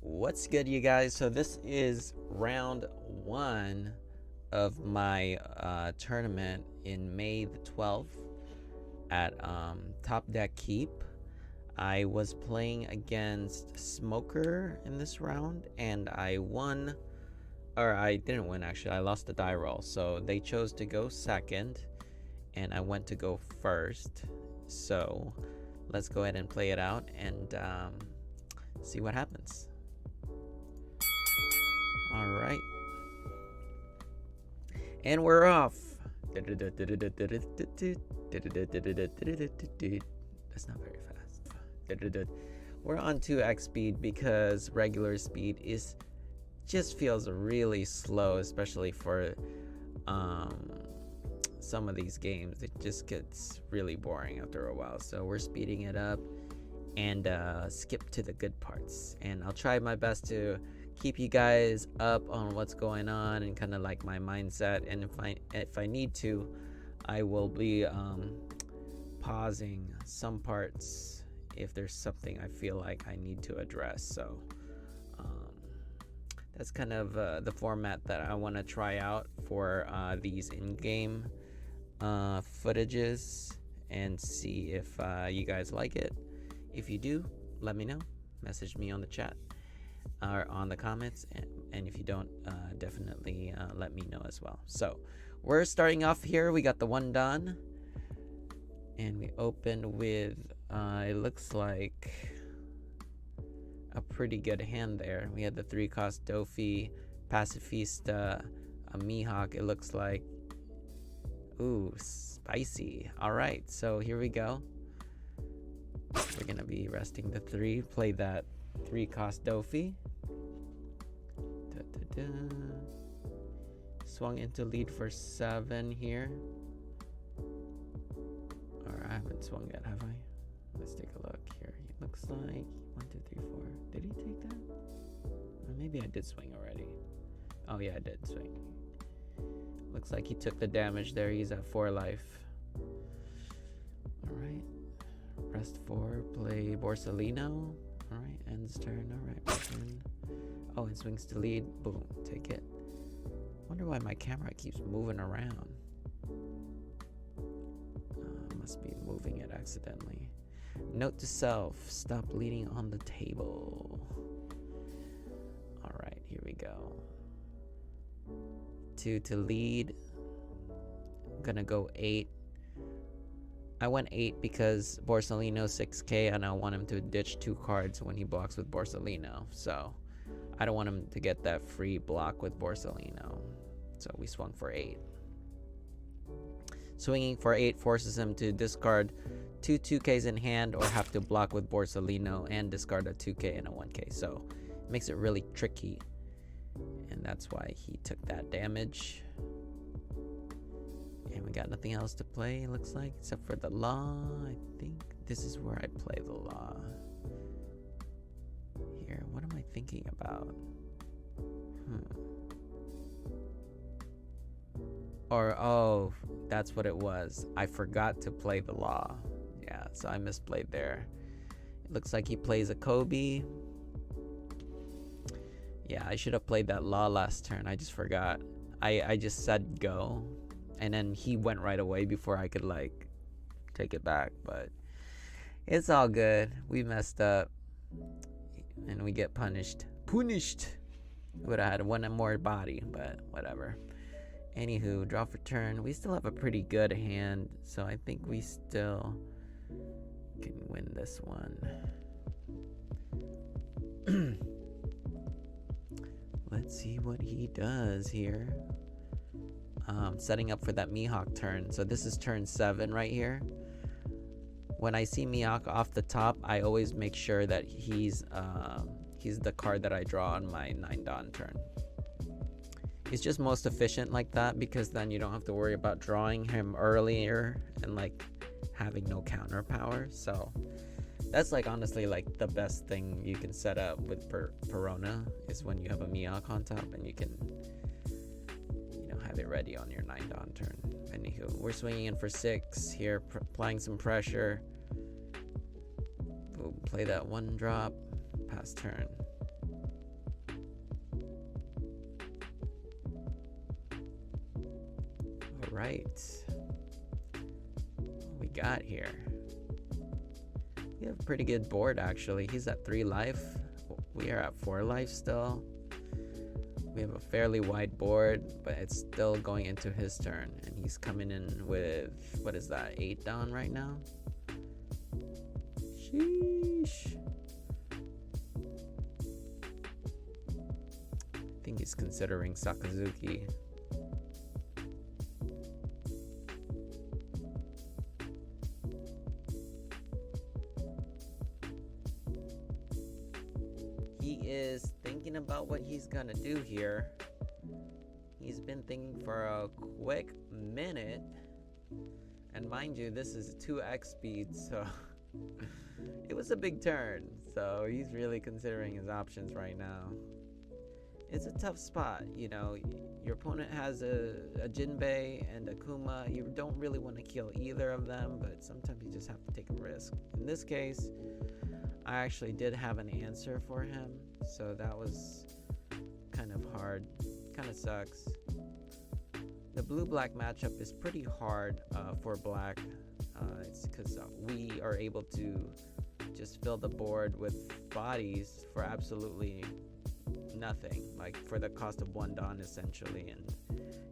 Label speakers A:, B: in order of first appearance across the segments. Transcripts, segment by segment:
A: What's good, you guys? So this is round one of my tournament in May the 12th at Top Deck Keep. I was playing against Smoker in this round, and I won, or I didn't win actually. I lost the die roll, so they chose to go second, and I went to go first. So let's go ahead and play it out and see what happens. All right. And we're off. That's not very fast. We're on 2x speed because regular speed is just feels really slow, especially for some of these games. It just gets really boring after a while. So we're speeding it up and skip to the good parts. And I'll try my best to keep you guys up on what's going on and kind of like my mindset. And if I need to, I will be pausing some parts if there's something I feel like I need to address. So that's kind of the format that I want to try out for these in-game footages and see if you guys like it. If you do, let me know. Message me on the chat or on the comments, and if you don't, definitely let me know as well. So we're starting off here. We got the one done, and we opened with it looks like a pretty good hand there. We had the 3-cost Dofi, Pacifista, a Mihawk. It looks like, ooh, spicy. All right, so here we go. We're gonna be resting the 3. Play that 3-cost Dofi. Swung into lead for 7 here. Or I haven't swung yet, have I? Let's take a look here. It looks like 1, 2, 3, 4. Did he take that? Or maybe I did swing already. Oh yeah, I did swing. Looks like he took the damage there. He's at 4 life. Alright. Rest 4. Play Borsalino. Alright, ends turn. Alright, turn. Oh, it swings to lead. Boom, take it. Wonder why my camera keeps moving around. Must be moving it accidentally. Note to self, stop leading on the table. Alright, here we go. 2 to lead. I'm gonna go 8. I went 8 because Borsalino 6k and I want him to ditch 2 cards when he blocks with Borsalino. So I don't want him to get that free block with Borsalino. So we swung for 8. Swinging for 8 forces him to discard 2 2Ks in hand or have to block with Borsalino and discard a 2K and a 1K. So it makes it really tricky. And that's why he took that damage. And we got nothing else to play, it looks like, except for the law. I think this is where I play the law. Here, what am I thinking about? Or, oh, that's what it was. I forgot to play the law. Yeah, so I misplayed there. It looks like he plays a Kobe. Yeah, I should have played that law last turn. I just forgot. I just said go. And then he went right away before I could, like, take it back. But it's all good. We messed up. And we get punished. Punished! Would have had one more body, but whatever. Anywho, draw for turn. We still have a pretty good hand, so I think we still can win this one. Let's see what he does here. Setting up for that Mihawk turn. So this is turn 7 right here. When I see Mihawk off the top, I always make sure that he's the card that I draw on my 9 Dawn turn. It's just most efficient like that because then you don't have to worry about drawing him earlier and like having no counter power. So that's like honestly like the best thing you can set up with Perona is when you have a Mihawk on top and you can have it ready on your 9 Dawn turn. Anywho, we're swinging in for 6 here, applying some pressure. Boom, play that 1 drop, pass turn. right. What we got here? We have a pretty good board actually. He's at 3 life. We are at 4 life still. We have a fairly wide board, but it's still going into his turn. And he's coming in with, what is that, 8 down right now? Sheesh. I think he's considering Sakazuki. He is thinking about what he's gonna do here. He's been thinking for a quick minute. And mind you, this is 2x speed, so it was a big turn. So he's really considering his options right now. It's a tough spot, you know. Your opponent has a Jinbei and a Kuma. You don't really want to kill either of them, but sometimes you just have to take a risk. In this case, I actually did have an answer for him, so that was kind of hard. Kind of sucks. The blue-black matchup is pretty hard for black. It's because we are able to just fill the board with bodies for absolutely nothing, like for the cost of 1 Dawn essentially, and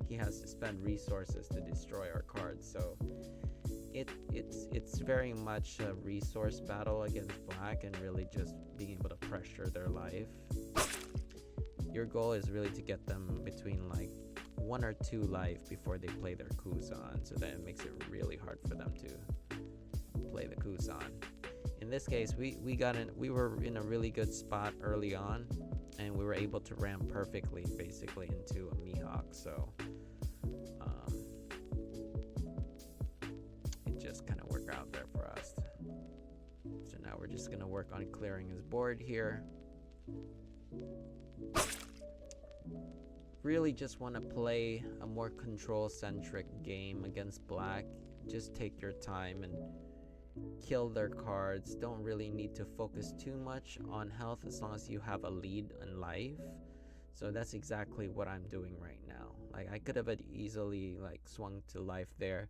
A: he has to spend resources to destroy our cards. So it's very much a resource battle against black and really just being able to pressure their life. Your goal is really to get them between like 1 or 2 life before they play their Kuzan, so that it makes it really hard for them to play the Kuzan. In this case, we were in a really good spot early on, and we were able to ram perfectly basically into a Mihawk, so it just kind of worked out there for us. So now we're just gonna work on clearing his board here. Really just want to play a more control-centric game against black. Just take your time and kill their cards. Don't really need to focus too much on health as long as you have a lead in life. So that's exactly what I'm doing right now. Like, I could have easily like swung to life there,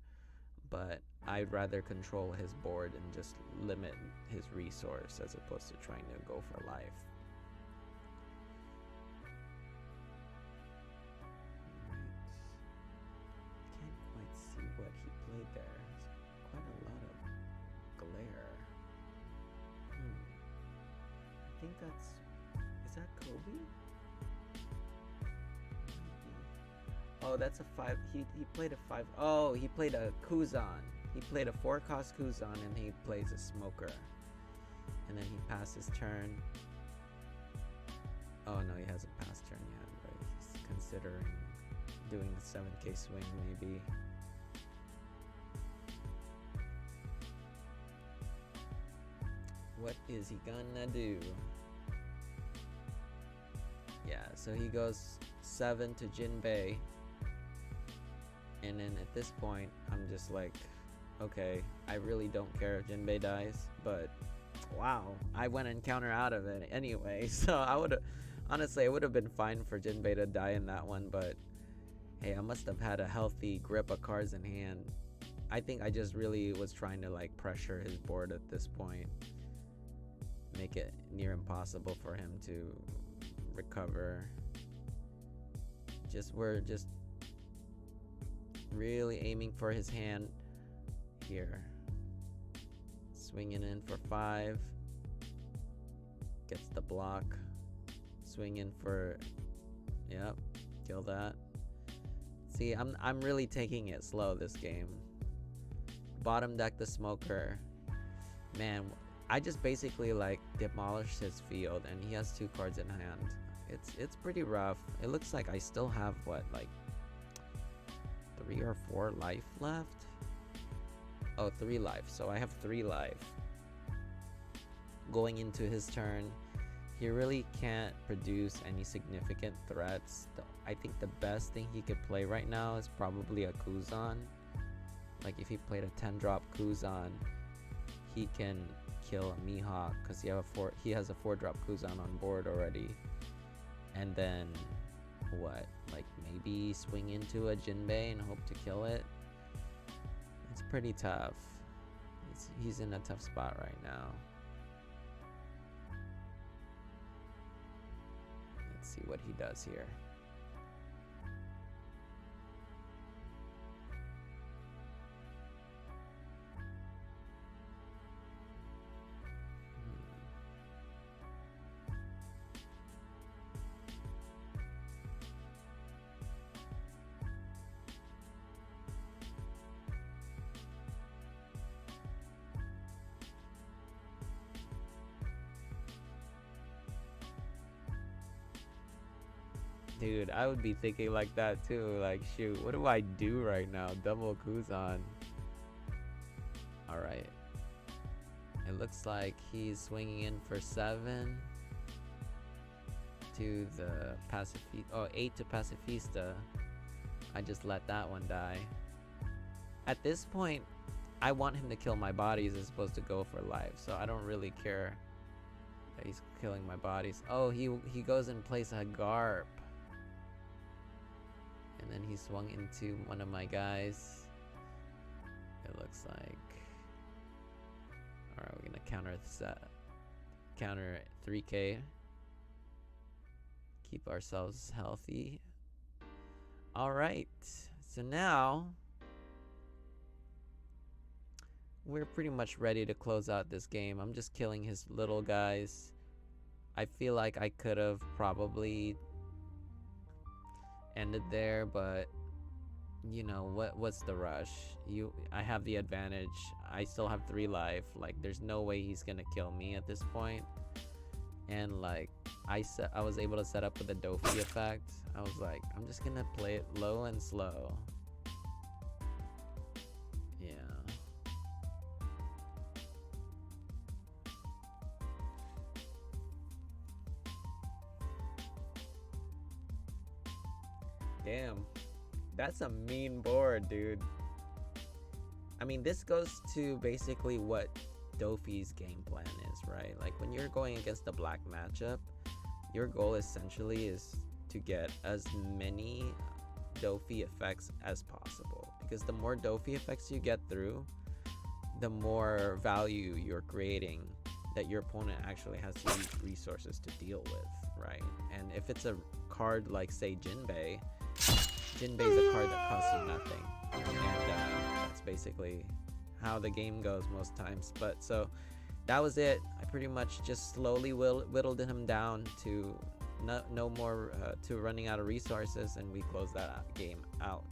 A: but I'd rather control his board and just limit his resource as opposed to trying to go for life. What he played there. There's quite a lot of glare. I think is that Kobe? Oh, that's a 5. He played a 5. Oh, he played a Kuzan. He played a 4-cost Kuzan and he plays a Smoker. And then he passed his turn. Oh no, he hasn't passed turn yet, but he's considering doing the 7k swing maybe. What is he gonna do? Yeah, so he goes 7 to Jinbei. And then at this point, I'm just like, okay, I really don't care if Jinbei dies, but wow, I went and counter out of it anyway. So honestly, it would have been fine for Jinbei to die in that one, but hey, I must have had a healthy grip of cards in hand. I think I just really was trying to like pressure his board at this point. Make it near impossible for him to recover. We're just really aiming for his hand here. Swinging in for 5. Gets the block. Swing in for, yep, kill that. See, I'm really taking it slow this game. Bottom deck the Smoker. Man, I just basically like demolished his field and he has 2 cards in hand. It's pretty rough. It looks like I still have what, like 3 or 4 life left? Oh, 3 life. So I have 3 life. Going into his turn, he really can't produce any significant threats. I think the best thing he could play right now is probably a Kuzan. Like if he played a 10-drop Kuzan, he can kill a Mihawk because he has a 4-drop Kuzan on board already. And then what, like maybe swing into a Jinbei and hope to kill it. It's pretty tough. He's in a tough spot right now. Let's see what he does here. Dude, I would be thinking like that too. Like, shoot, what do I do right now? Double Kuzan. Alright. It looks like he's swinging in for 7 to the Pacifista. Oh, 8 to Pacifista. I just let that one die. At this point, I want him to kill my bodies as opposed to go for life. So I don't really care that he's killing my bodies. Oh, he goes and plays a Garp. And then he swung into one of my guys. It looks like. Alright, we're gonna counter 3k. Keep ourselves healthy. Alright, so now we're pretty much ready to close out this game. I'm just killing his little guys. I feel like I could have probably ended there, but you know what's the rush? I have the advantage. I still have 3 life. Like, there's no way he's gonna kill me at this point. And like I was able to set up with the Dofi effect. I was like, I'm just gonna play it low and slow. Yeah. Damn, that's a mean board, dude. I mean, this goes to basically what Dofi's game plan is, right? Like, when you're going against the black matchup, your goal essentially is to get as many Dofi effects as possible, because the more Dofi effects you get through, the more value you're creating that your opponent actually has to use resources to deal with, right? And if it's a card like, say, Jinbei is a card that costs you nothing, and that's basically how the game goes most times. But so that was it. I pretty much just slowly whittled him down to no more to running out of resources, and we closed that game out.